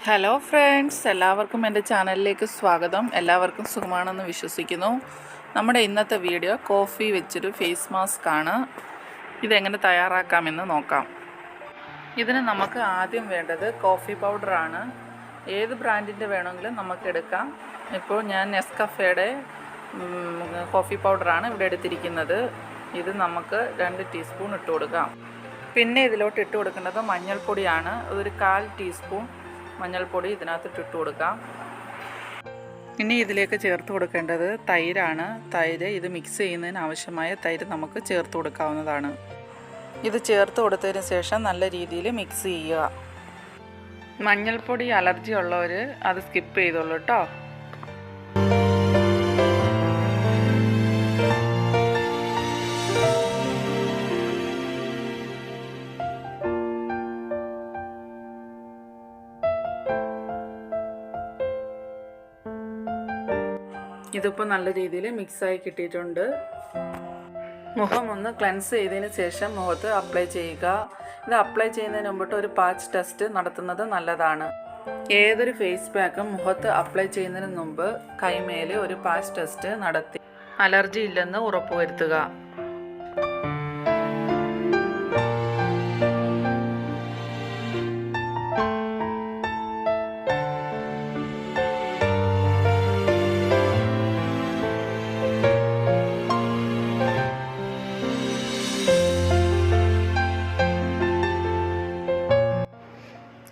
Hello friends, എല്ലാവർക്കും എൻ്റെ ചാനലിലേക്ക് സ്വാഗതം. എല്ലാവർക്കും സുഖമാണെന്ന് വിശ്വസിക്കുന്നു. നമ്മുടെ ഇന്നത്തെ വീഡിയോ കോഫി വെച്ചൊരു ഫേസ് മാസ്ക് ആണ്. ഇതെങ്ങനെ തയ്യാറാക്കാമെന്ന് നോക്കാം. ഇതിന് നമുക്ക് ആദ്യം വേണ്ടത് കോഫി പൗഡറാണ്. ഏത് ബ്രാൻഡിൻ്റെ വേണമെങ്കിലും നമുക്ക് എടുക്കാം. ഇപ്പോൾ ഞാൻ നെസ്കഫേയുടെ കോഫി പൗഡറാണ് ഇവിടെ എടുത്തിരിക്കുന്നത്. ഇത് നമുക്ക് 2 ടീസ്പൂൺ ഇട്ട് കൊടുക്കാം. പിന്നെ ഇതിലോട്ട് ഇട്ട് കൊടുക്കേണ്ടത് മഞ്ഞൾപ്പൊടിയാണ്. ഒരു 1/4 ടീസ്പൂൺ മഞ്ഞൾപ്പൊടി ഇതിനകത്ത് ഇട്ട് കൊടുക്കാം. ഇനി ഇതിലേക്ക് ചേർത്ത് കൊടുക്കേണ്ടത് തൈരാണ്. തൈര് ഇത് മിക്സ് ചെയ്യുന്നതിന് ആവശ്യമായ തൈര് നമുക്ക് ചേർത്ത് കൊടുക്കാവുന്നതാണ്. ഇത് ചേർത്ത് കൊടുത്തതിന് ശേഷം നല്ല രീതിയിൽ മിക്സ് ചെയ്യുക. മഞ്ഞൾപ്പൊടി അലർജി ഉള്ളവർ അത് സ്കിപ്പ് ചെയ്തോളൂ കേട്ടോ. ഇതിപ്പോൾ നല്ല രീതിയിൽ മിക്സായി കിട്ടിയിട്ടുണ്ട്. മുഖം ഒന്ന് ക്ലെൻസ് ചെയ്തതിന് ശേഷം മുഖത്ത് അപ്ലൈ ചെയ്യുക. ഇത് അപ്ലൈ ചെയ്യുന്നതിന് മുമ്പിട്ട് ഒരു പാച്ച് ടെസ്റ്റ് നടത്തുന്നത് നല്ലതാണ്. ഏതൊരു ഫേസ് പാക്കും മുഖത്ത് അപ്ലൈ ചെയ്യുന്നതിന് മുമ്പ് കൈമേൽ ഒരു പാച്ച് ടെസ്റ്റ് നടത്തി അലർജി ഇല്ലെന്ന് ഉറപ്പുവരുത്തുക.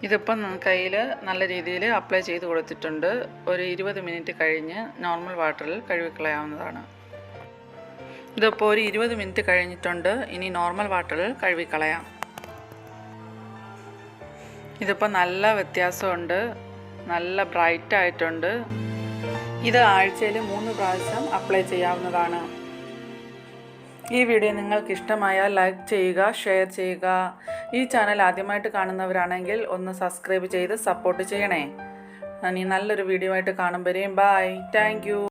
ഇതിപ്പം കയ്യിൽ നല്ല രീതിയിൽ അപ്ലൈ ചെയ്ത് കൊടുത്തിട്ടുണ്ട്. ഒരു 20 മിനിറ്റ് കഴിഞ്ഞ് നോർമൽ വാട്ടറിൽ കഴുകിക്കളയാവുന്നതാണ്. ഇതിപ്പോൾ ഒരു 20 മിനിറ്റ് കഴിഞ്ഞിട്ടുണ്ട്. ഇനി നോർമൽ വാട്ടറിൽ കഴുകിക്കളയാം. ഇതിപ്പോൾ നല്ല വ്യത്യാസമുണ്ട്, നല്ല ബ്രൈറ്റ് ആയിട്ടുണ്ട്. ഇത് ആഴ്ചയിൽ 3 പ്രാവശ്യം അപ്ലൈ ചെയ്യാവുന്നതാണ്. ഈ വീഡിയോ നിങ്ങൾക്ക് ഇഷ്ടമായാൽ ലൈക്ക് ചെയ്യുക, ഷെയർ ചെയ്യുക. ഈ ചാനൽ ആദ്യമായിട്ട് കാണുന്നവരാണെങ്കിൽ ഒന്ന് സബ്സ്ക്രൈബ് ചെയ്ത് സപ്പോർട്ട് ചെയ്യണേ. ഇനി നല്ലൊരു വീഡിയോ ആയിട്ട് കാണുമ്പോഴേയും ബൈ. Thank you.